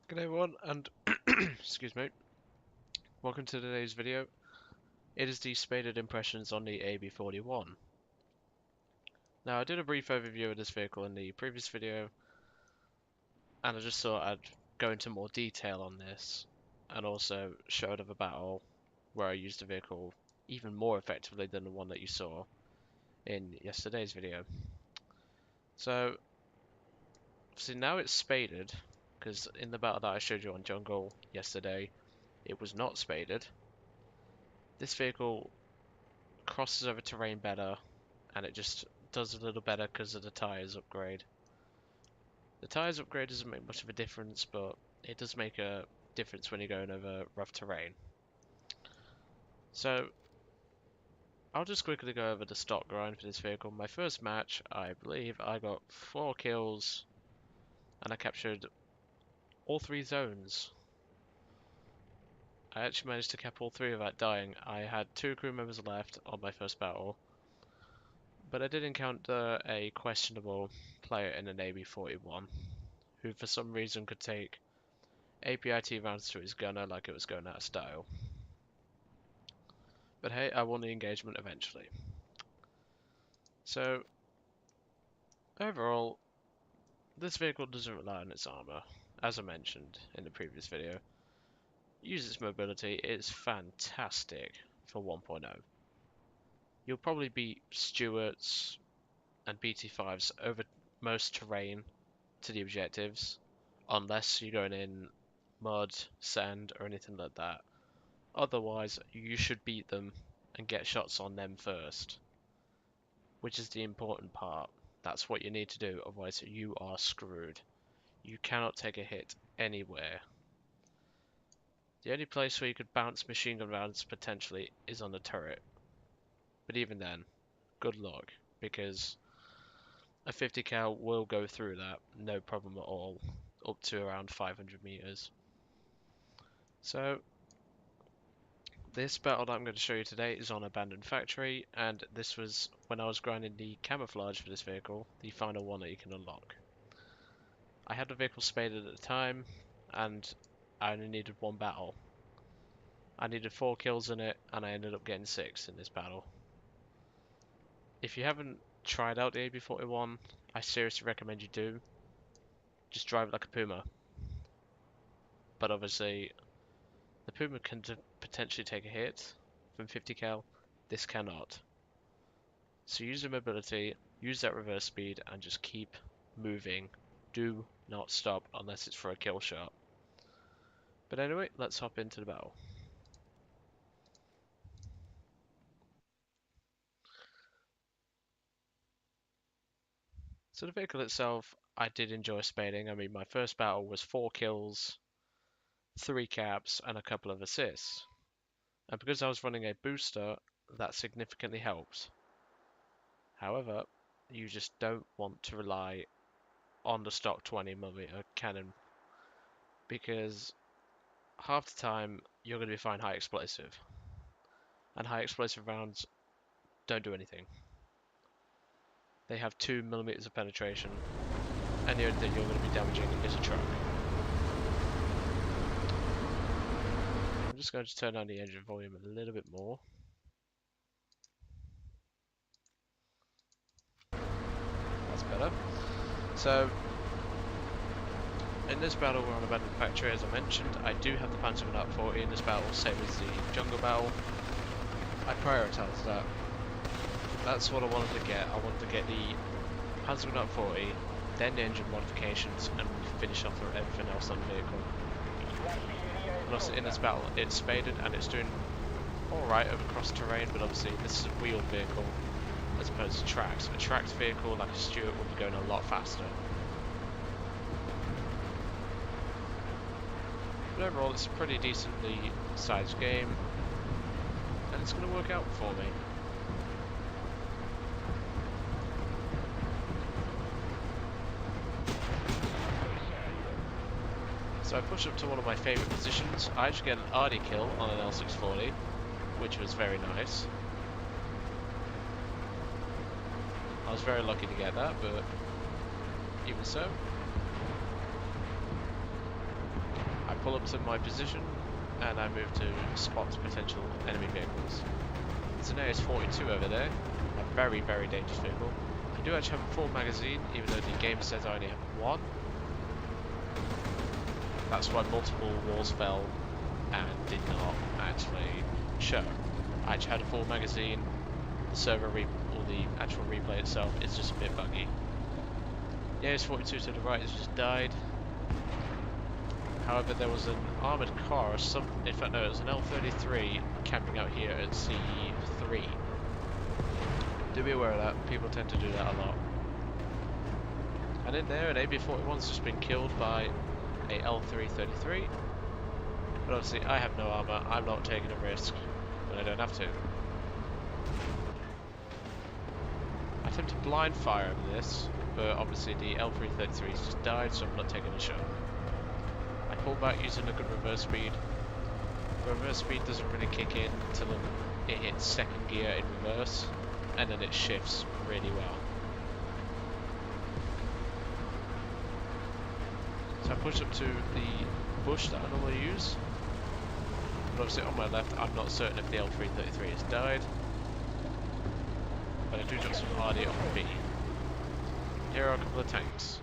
Good day everyone, and excuse me, welcome to today's video. It is the spaded impressions on the AB-41. Now, I did a brief overview of this vehicle in the previous video, and I just thought I'd go into more detail on this, and also show another battle where I used the vehicle even more effectively than the one that you saw in yesterday's video. So, see, now it's spaded, because in the battle that I showed you on Jungle yesterday, it was not spaded. This vehicle crosses over terrain better, and it just does a little better because of the tyres upgrade. The tyres upgrade doesn't make much of a difference, but it does make a difference when you're going over rough terrain. So I'll just quickly go over the stock grind for this vehicle. My first match, I believe I got 4 kills and I captured all 3 zones. I actually managed to cap all 3 without dying. I had 2 crew members left on my first battle, but I did encounter a questionable player in an AB-41 who for some reason could take APIT rounds to his gunner like it was going out of style. But hey, I won the engagement eventually. So, overall, this vehicle doesn't rely on its armor, as I mentioned in the previous video. Use its mobility, it's fantastic for 1.0. You'll probably beat Stewarts and BT5s over most terrain to the objectives, unless you're going in mud, sand, or anything like that. Otherwise, you should beat them and get shots on them first, which is the important part. That's what you need to do, otherwise you are screwed. You cannot take a hit anywhere. The only place where you could bounce machine gun rounds potentially is on the turret. But even then, good luck, because a 50 cal will go through that, no problem at all, up to around 500 meters. So, this battle that I'm going to show you today is on Abandoned Factory, and this was when I was grinding the camouflage for this vehicle, the final one that you can unlock. I had the vehicle spaded at the time, and I only needed 1 battle. I needed 4 kills in it, and I ended up getting 6 in this battle. If you haven't tried out the AB-41, I seriously recommend you do. Just drive it like a Puma. But obviously, the Puma can potentially take a hit from 50 cal. This cannot. So use your mobility, use that reverse speed, and just keep moving. Do not stop unless it's for a kill shot. But anyway, let's hop into the battle. So the vehicle itself, I did enjoy spading. I mean, my first battle was 4 kills, 3 caps, and a couple of assists. And because I was running a booster, that significantly helped. However, you just don't want to rely on the stock 20mm cannon, because half the time you're going to be firing high explosive. And high explosive rounds don't do anything. They have 2mm of penetration, and the only thing you're going to be damaging is a truck. I'm just going to turn down the engine volume a little bit more. That's better. So, in this battle we're on Abandoned Factory, as I mentioned. I do have the Panzer Art 40 in this battle, same as the Jungle battle. I prioritised that. That's what I wanted to get. I wanted to get the Panzer Art 40, then the engine modifications, and finish off with everything else on the vehicle. And also in this battle, it's spaded and it's doing alright across terrain, but obviously this is a wheeled vehicle as opposed to tracks. A tracked vehicle like a Stewart will be going a lot faster. But overall, it's a pretty decently sized game, and it's going to work out for me. So I push up to one of my favourite positions. I actually get an arty kill on an L640, which was very nice. I was very lucky to get that, but even so. pull up to my position and I move to spot potential enemy vehicles. There's an AS-42 over there, a very, very dangerous vehicle. I do actually have a full magazine, even though the game says I only have one. That's why multiple walls fell and did not actually show. I actually had a full magazine. The server or the actual replay itself is just a bit buggy. The AS-42 to the right has just died. However, there was an armoured car, or some, in fact no, it was an L-33 camping out here at C3. Do be aware of that, people tend to do that a lot. And in there, an AB-41's just been killed by a L-333. But obviously, I have no armour, I'm not taking a risk when I don't have to. I attempt to blind fire over this, but obviously the L-333 has just died, so I'm not taking a shot. I pull back using a good reverse speed. The reverse speed doesn't really kick in until it hits second gear in reverse, and then it shifts really well. So I push up to the bush that I normally use, but obviously on my left I'm not certain if the L-333 has died, but I do drop some RD on B. Here are a couple of tanks.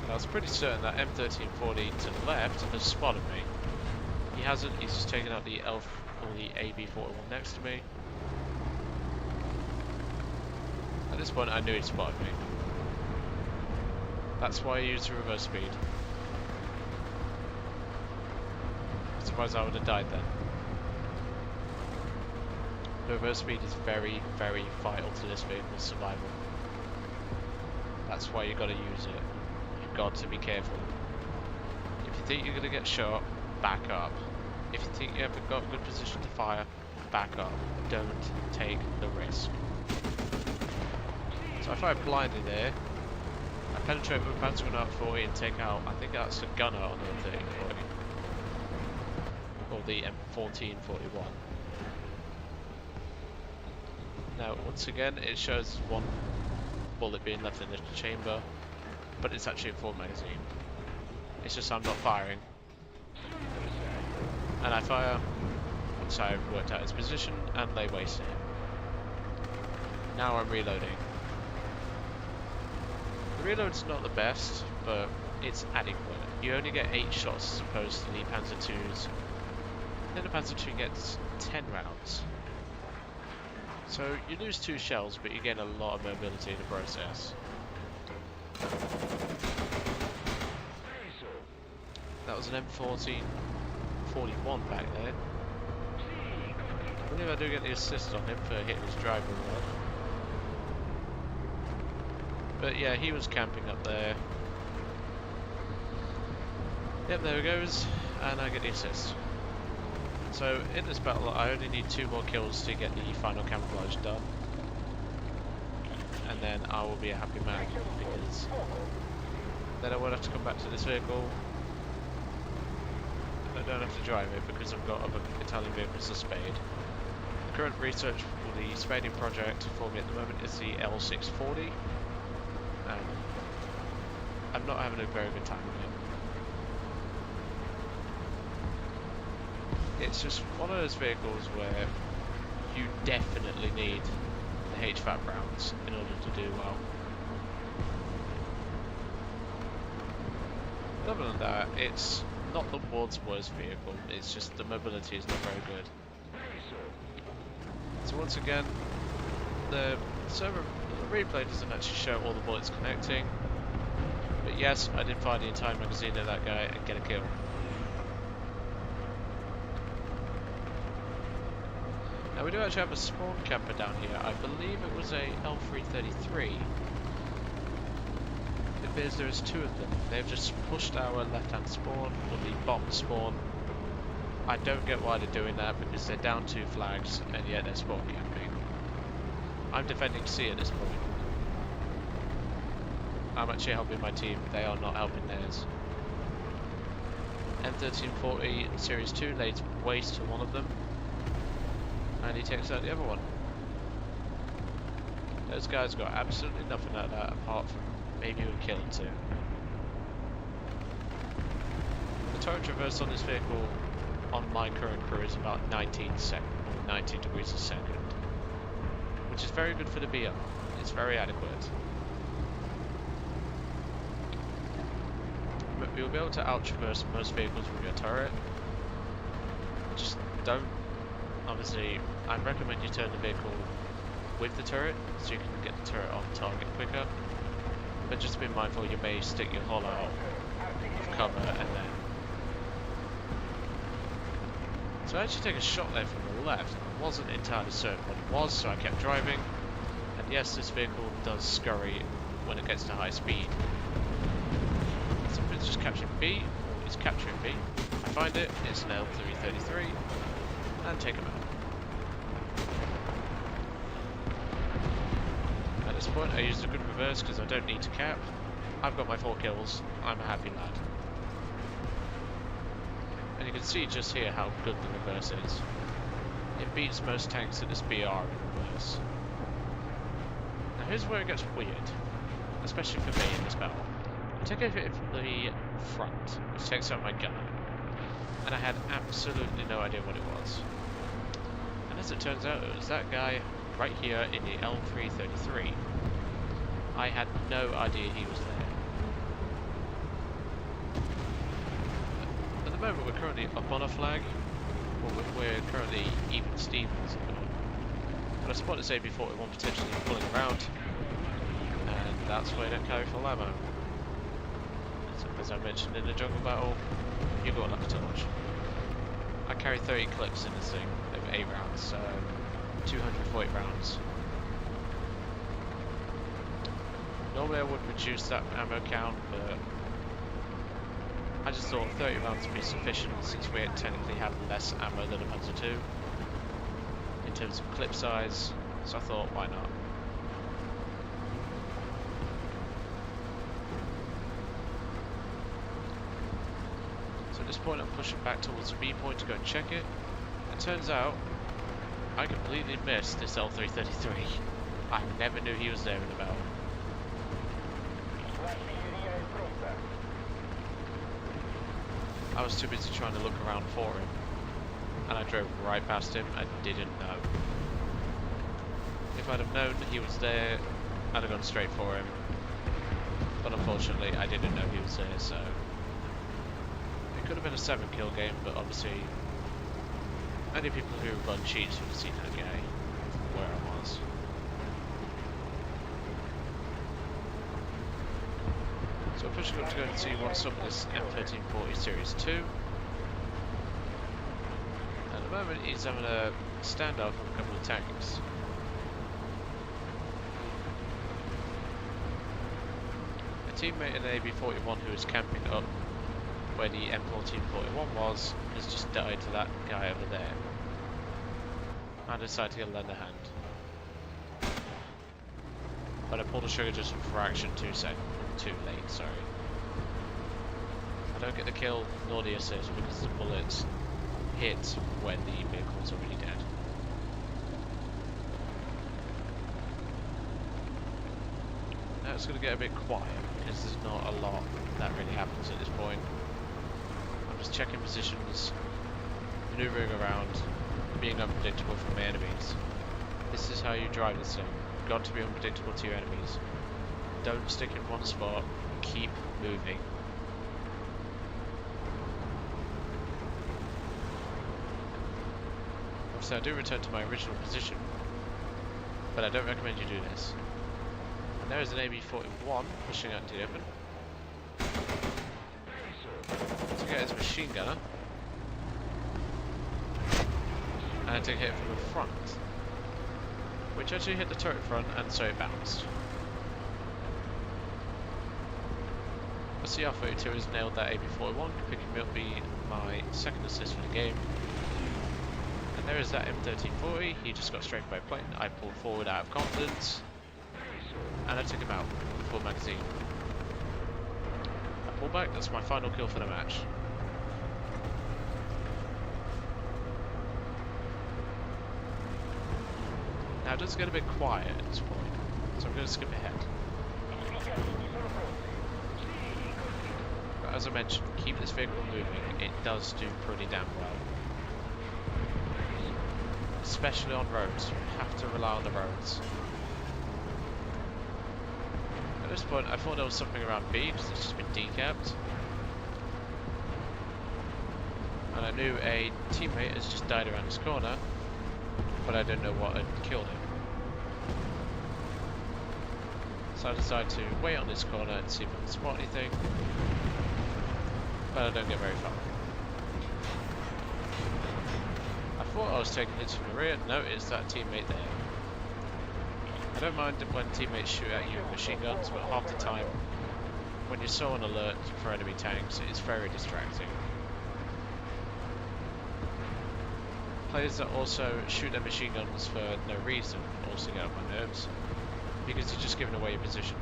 I was pretty certain that M1340 to the left has spotted me. He hasn't, he's just taken out the AB-41 next to me. At this point I knew he spotted me. That's why I used the reverse speed. Otherwise I would have died then. The reverse speed is very, very vital to this vehicle's survival. That's why you gotta use it. Got to be careful. If you think you're going to get shot, back up. If you think you haven't got a good position to fire, back up. Don't take the risk. So I fired blindly there. I penetrate with a Panzer gun 40 and take out, I think that's a gunner on the 1340. Or the M1441. Now once again it shows one bullet being left in the chamber, but it's actually a full magazine. It's just I'm not firing. And I fire once I've worked out his position and lay waste to him. Now I'm reloading. The reload's not the best, but it's adequate. You only get 8 shots as opposed to the Panzer IIs. Then the Panzer II gets 10 rounds. So you lose 2 shells, but you gain a lot of mobility in the process. That was an M1441 back there. I believe I do get the assist on him for hitting his driver rod. But yeah, he was camping up there. Yep, there he goes, and I get the assist. So in this battle I only need 2 more kills to get the final camouflage done. And then I will be a happy man, because then I won't have to come back to this vehicle. I don't have to drive it because I've got other Italian vehicles to spade. The current research for the spading project for me at the moment is the L640. I'm not having a very good time with it. It's just one of those vehicles where you definitely need the HVAC rounds in order to do well. Other than that, it's not the world's worst vehicle, it's just the mobility is not very good. So once again, the server replay doesn't actually show all the bullets connecting, but yes, I did fire the entire magazine at that guy and get a kill. Now we do actually have a spawn camper down here. I believe it was a L333. It appears there is 2 of them. They've just pushed our left-hand spawn, or the bottom spawn. I don't get why they're doing that, because they're down 2 flags, and yet they're spawn camping. I'm defending C at this point. I'm actually helping my team, they are not helping theirs. M1340 Series 2 lays waste to one of them, and he takes out the other one. Those guys got absolutely nothing out of that apart from maybe a kill or 2. turret traverse on this vehicle on my current crew is about 19 degrees a second, which is very good for the BR. It's very adequate. But you'll be able to out-traverse most vehicles with your turret. Just don't, obviously, I'd recommend you turn the vehicle with the turret, so you can get the turret on target quicker. But just be mindful, you may stick your hull out of cover and then... So I actually take a shot there from the left. I wasn't entirely certain what it was, so I kept driving. And yes, this vehicle does scurry when it gets to high speed. So it's just capturing B, or it's capturing B. I find it, it's an L333, and take him out. At this point I used a good reverse because I don't need to cap. I've got my 4 kills, I'm a happy lad. And you can see just here how good the reverse is. It beats most tanks at this BR in reverse. Now here's where it gets weird, especially for me in this battle. I took a hit from the front, which takes out my gun, and I had absolutely no idea what it was. And as it turns out, it was that guy right here in the L333. I had no idea he was there. At the moment we're currently up on a flag, or we're currently even Stevens at the moment. But I spotted this AB-41 potentially pulling around, and that's why I don't carry full ammo. So as I mentioned in the jungle battle, you got luck to dodge. I carry 30 clips in this thing over 8 rounds, so 240 rounds. Normally I would reduce that ammo count, but I just thought 30 rounds would be sufficient since we technically have less ammo than a Panzer II in terms of clip size, so I thought why not. So at this point I'm pushing back towards the B point to go and check it. It turns out I completely missed this L333. I never knew he was there in the battle. I was too busy trying to look around for him, and I drove right past him and didn't know. If I'd have known he was there, I'd have gone straight for him, but unfortunately I didn't know he was there, so it could have been a 7-kill game, but obviously many people who run cheats would have seen that guy from where I was. So I'm pushing up to go and see what's up with this M1340 Series 2. At the moment he's having a standoff with a couple of tanks. A teammate in the AB-41 who was camping up where the M1441 was has just died to that guy over there. I decided to lend a hand. But I pulled the trigger just a fraction too late, sorry. I don't get the kill nor the assist because the bullets hit when the vehicle's already dead. Now it's going to get a bit quiet because there's not a lot that really happens at this point. I'm just checking positions, maneuvering around, being unpredictable from my enemies. This is how you drive this thing. You've got to be unpredictable to your enemies. Don't stick in one spot, keep moving. Obviously I do return to my original position, but I don't recommend you do this. And there is an AB-41 pushing out into the open. So get his machine gunner, and I take a hit from the front, which actually hit the turret front, and so it bounced. The CR32 has nailed that AB-41, picking me up my second assist for the game. And there is that M1340, he just got strafed by a plane. I pulled forward out of confidence, and I took him out with full magazine. I pull back, that's my final kill for the match. Now it does get a bit quiet at this point, so I'm going to skip ahead. as I mentioned, keep this vehicle moving. It does do pretty damn well. Especially on roads. You have to rely on the roads. At this point, I thought there was something around B because it's just been decapped. And I knew a teammate has just died around this corner, but I didn't know what had killed him. So I decided to wait on this corner and see if I can spot anything, but I don't get very far. I thought I was taking hits from the rear, noticed that teammate there. I don't mind when teammates shoot at you with machine guns, but half the time, when you're so on alert for enemy tanks, it's very distracting. Players that also shoot their machine guns for no reason also get on my nerves, because you're just giving away your position.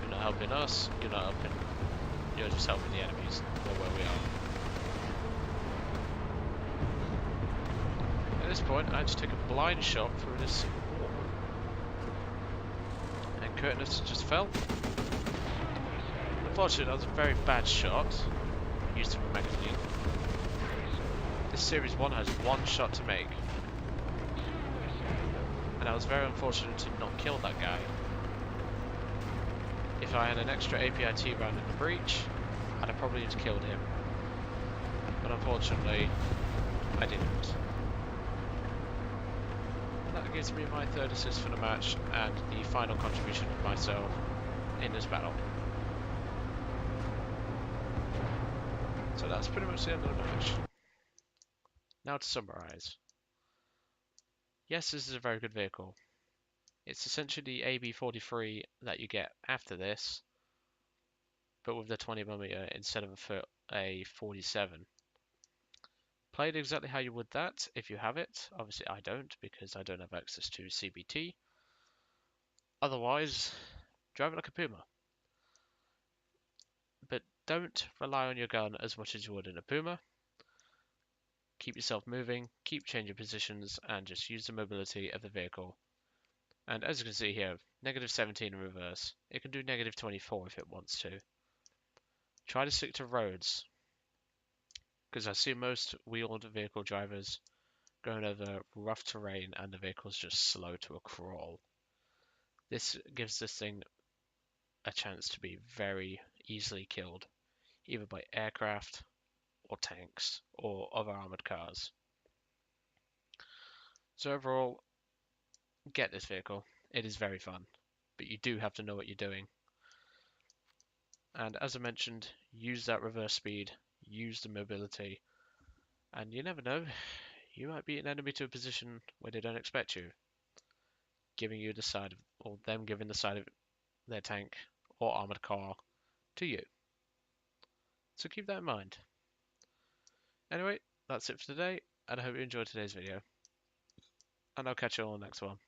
You're not helping us, you're just helping the enemies know where we are. At this point, I had to take a blind shot through this wall. And Curtis just fell. Unfortunately, that was a very bad shot. Used a magazine. This Series 1 has one shot to make. And I was very unfortunate to not kill that guy. If I had an extra APIT round in the breach, I'd have probably just killed him. But unfortunately, I didn't. That gives me my third assist for the match and the final contribution of myself in this battle. So that's pretty much the end of the match. Now to summarise. Yes, this is a very good vehicle. It's essentially the AB-43 that you get after this, but with the 20mm instead of a 47. Play it exactly how you would that if you have it. Obviously I don't, because I don't have access to CBT. Otherwise, drive it like a Puma. But don't rely on your gun as much as you would in a Puma. Keep yourself moving, keep changing positions, and just use the mobility of the vehicle. And as you can see here, -17 in reverse. It can do -24 if it wants to. Try to stick to roads, because I see most wheeled vehicle drivers going over rough terrain and the vehicle's just slow to a crawl. This gives this thing a chance to be very easily killed, either by aircraft or tanks or other armored cars. So overall, get this vehicle. It is very fun, but you do have to know what you're doing. And as I mentioned, use that reverse speed, use the mobility, and you never know, you might beat an enemy to a position where they don't expect you, giving you the side of, or them giving the side of their tank or armored car to you. So keep that in mind. Anyway, that's it for today, and I hope you enjoyed today's video. And I'll catch you all on the next one.